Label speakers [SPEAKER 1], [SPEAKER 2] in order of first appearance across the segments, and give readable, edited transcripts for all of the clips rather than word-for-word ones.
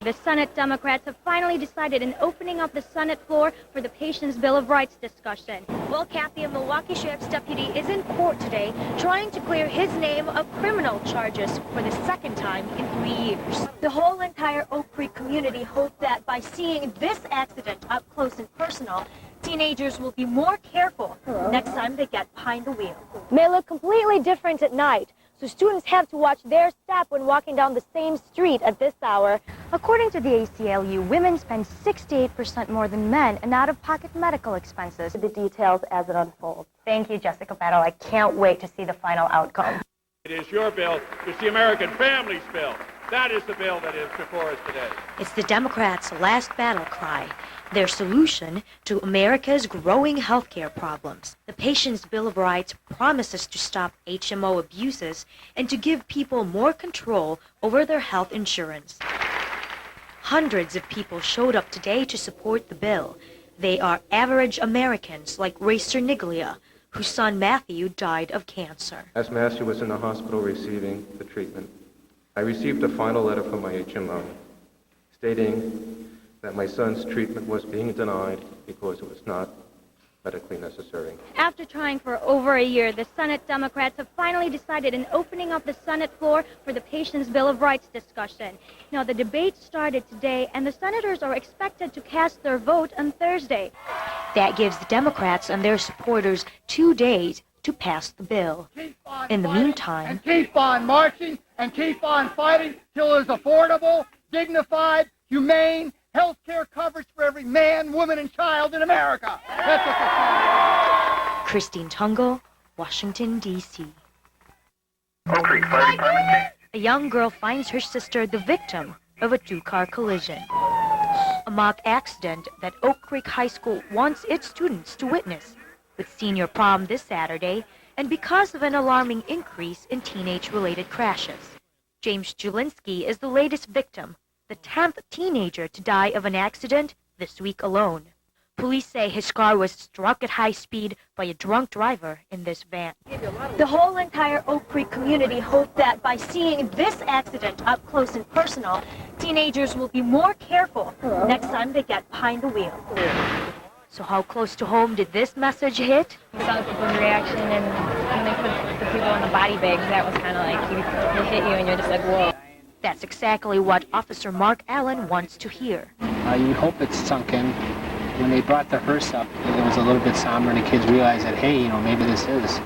[SPEAKER 1] The Senate Democrats have finally decided in opening up the Senate floor for the Patients' Bill of Rights discussion. Well, Kathy, a Milwaukee Sheriff's deputy is in court today trying to clear his name of criminal charges for the second time in 3 years. The whole entire Oak Creek community hope that by seeing this accident up close and personal, teenagers will be more careful next time they get behind the wheel. It may look completely different at night, so students have to watch their step when walking down the same street at this hour. According to the ACLU, women spend 68% more than men in out-of-pocket medical expenses. The details as it unfolds. Thank you, Jessica Battle. I can't wait to see the final outcome.
[SPEAKER 2] It is your bill. It's the American Families Bill. That is the bill that is before us today.
[SPEAKER 3] It's the Democrats' last battle cry, their solution to America's growing healthcare problems. The Patients' Bill of Rights promises to stop HMO abuses and to give people more control over their health insurance. Hundreds of people showed up today to support the bill. They are average Americans like Ray Cerniglia, whose son Matthew died of cancer.
[SPEAKER 4] As Matthew was in the hospital receiving the treatment, I received a final letter from my HMO stating that my son's treatment was being denied because it was not medically necessary.
[SPEAKER 1] After trying for over a year, the Senate Democrats have finally decided in opening up the Senate floor for the Patients' Bill of Rights discussion. Now, the debate started today, and the senators are expected to cast their vote on Thursday.
[SPEAKER 3] That gives the Democrats and their supporters 2 days to pass the bill. In the meantime,
[SPEAKER 5] and keep on marching and keep on fighting till there's affordable, dignified, humane health care coverage for every man, woman, and child in America. That's what the
[SPEAKER 3] Kristine Tungol, Washington, D.C.
[SPEAKER 6] Oak Creek Fire Department.
[SPEAKER 3] A young girl finds her sister the victim of a two-car collision. A mock accident that Oak Creek High School wants its students to witness, with senior prom this Saturday, and because of an alarming increase in teenage-related crashes. James Julinski is the latest victim, the 10th teenager to die of an accident this week alone. Police say his car was struck at high speed by a drunk driver in this van.
[SPEAKER 1] The whole entire Oak Creek community hope that by seeing this accident up close and personal, teenagers will be more careful next time they get behind the wheel.
[SPEAKER 3] So how close to home did this message hit?
[SPEAKER 7] We saw people's reaction, and when they put the people in the body bags, that was kind of like he hit you and you're just like, whoa.
[SPEAKER 3] That's exactly what Officer Mark Allen wants to hear.
[SPEAKER 8] You hope it's sunk in. When they brought the hearse up, it was a little bit somber, and the kids realized that, hey, maybe this is,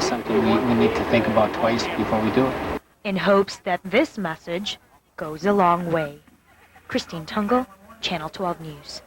[SPEAKER 8] something we need to think about twice before we do it.
[SPEAKER 3] In hopes that this message goes a long way. Kristine Tungol, Channel 12 News.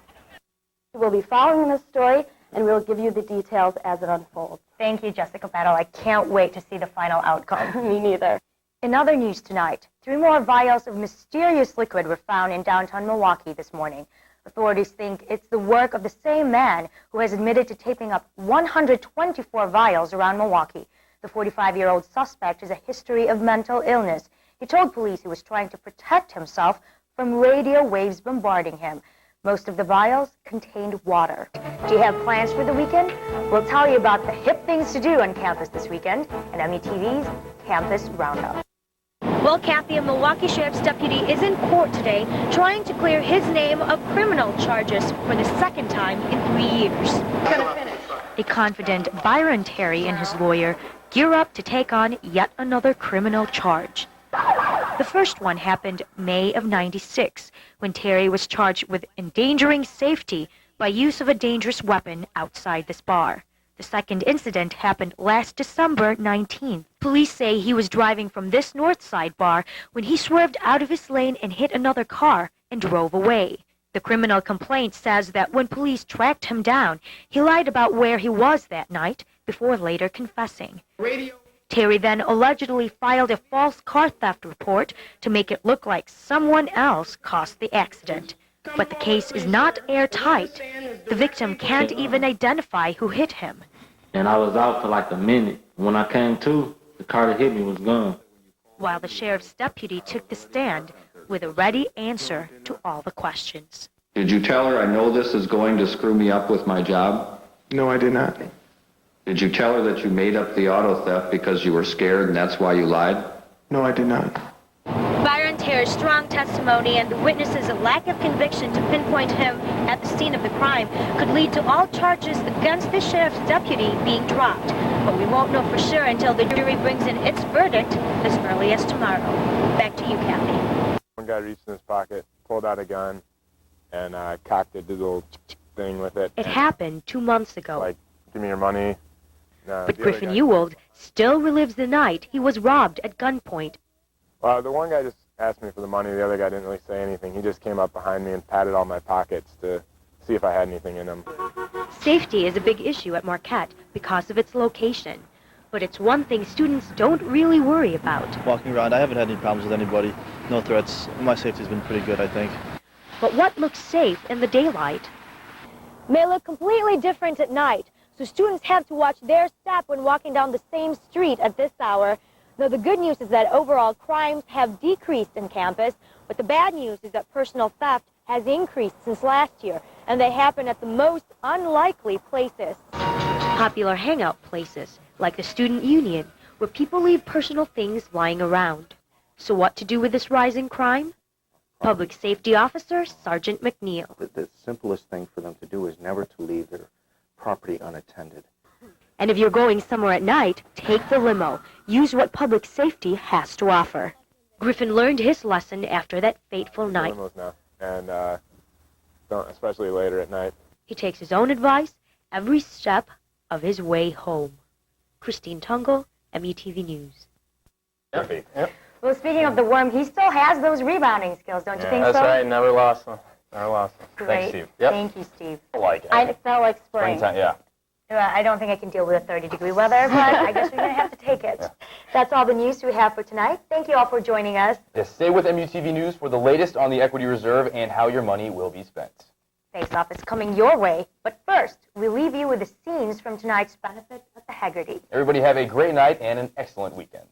[SPEAKER 1] We'll be following this story, and we'll give you the details as it unfolds. Thank you, Jessica Battle. I can't wait to see the final outcome. Me neither. In other news tonight, 3 more vials of mysterious liquid were found in downtown Milwaukee this morning. Authorities think it's the work of the same man who has admitted to taping up 124 vials around Milwaukee. The 45-year-old suspect has a history of mental illness. He told police he was trying to protect himself from radio waves bombarding him. Most of the vials contained water. Do you have plans for the weekend? We'll tell you about the hip things to do on campus this weekend and MUTV's Campus Roundup. Well, Kathy, a Milwaukee Sheriff's deputy is in court today trying to clear his name of criminal charges for the second time in 3 years. A confident Byron Terry and his lawyer gear up to take on yet another criminal charge. The first one happened May of '96, when Terry was charged with endangering safety by use of a dangerous weapon outside this bar. The second incident happened last December 19th. Police say he was driving from this north side bar when he swerved out of his lane and hit another car and drove away. The criminal complaint says that when police tracked him down, he lied about where he was that night before later confessing. Terry then allegedly filed a false car theft report to make it look like someone else caused the accident. But the case is not airtight. The victim can't even identify who hit him.
[SPEAKER 9] And I was out for like a minute. When I came to, the car that hit me was gone.
[SPEAKER 3] While the sheriff's deputy took the stand with a ready answer to all the questions.
[SPEAKER 6] Did you tell her, I know this is going to screw me up with my job?
[SPEAKER 4] No, I did not.
[SPEAKER 6] Did you tell her that you made up the auto theft because you were scared and that's why you lied?
[SPEAKER 4] No, I did not.
[SPEAKER 1] Byron Terry
[SPEAKER 3] officer's strong testimony and the witness's lack of conviction to pinpoint him at the scene of the crime could lead to all charges against the sheriff's deputy being dropped. But we won't know for sure until the jury brings in its verdict as early as tomorrow. Back to you, Kathy.
[SPEAKER 10] One guy reached in his pocket, pulled out a gun, and cocked it, did a little thing with it.
[SPEAKER 3] It happened 2 months ago.
[SPEAKER 10] Like, give me your money.
[SPEAKER 3] But Griffin Ewald still relives the night he was robbed at gunpoint.
[SPEAKER 10] Well, the one guy just asked me for the money. The other guy didn't really say anything. He just came up behind me and patted all my pockets to see if I had anything in them.
[SPEAKER 3] Safety is a big issue at Marquette because of its location. But it's one thing students don't really worry about.
[SPEAKER 11] Walking around, I haven't had any problems with anybody. No threats. My safety's been pretty good, I think.
[SPEAKER 3] But what looks safe in the daylight
[SPEAKER 1] may look completely different at night. So students have to watch their step when walking down the same street at this hour. Though the good news is that overall crimes have decreased in campus, but the bad news is that personal theft has increased since last year, and they happen at the most unlikely places.
[SPEAKER 3] Popular hangout places, like the student union, where people leave personal things lying around. So what to do with this rising crime? Public Safety Officer Sergeant McNeil.
[SPEAKER 12] The simplest thing for them to do is never to leave their property unattended.
[SPEAKER 3] And if you're going somewhere at night, take the limo. Use what public safety has to offer. Griffin learned his lesson after that fateful night.
[SPEAKER 10] Limos now, and don't, especially later at night.
[SPEAKER 3] He takes his own advice every step of his way home. Kristine Tungol, MUTV News.
[SPEAKER 13] Yep.
[SPEAKER 1] Well, speaking of the worm, he still has those rebounding skills, don't you think so?
[SPEAKER 13] That's right. Never lost them. Never lost them.
[SPEAKER 1] Great.
[SPEAKER 13] Thanks, Steve. Yep.
[SPEAKER 1] Thank you, Steve.
[SPEAKER 13] I like it.
[SPEAKER 1] It felt like spring.
[SPEAKER 13] Springtime, yeah.
[SPEAKER 1] I don't think I can deal with 30-degree weather, but I guess we're going to have to take it.
[SPEAKER 13] Yeah.
[SPEAKER 1] That's all the news we have for tonight. Thank you all for joining us.
[SPEAKER 14] Yes, stay with MUTV News for the latest on the equity reserve and how your money will be spent.
[SPEAKER 1] Face Off is coming your way, but first, we leave you with the scenes from tonight's benefit at the Haggerty.
[SPEAKER 14] Everybody have a great night and an excellent weekend.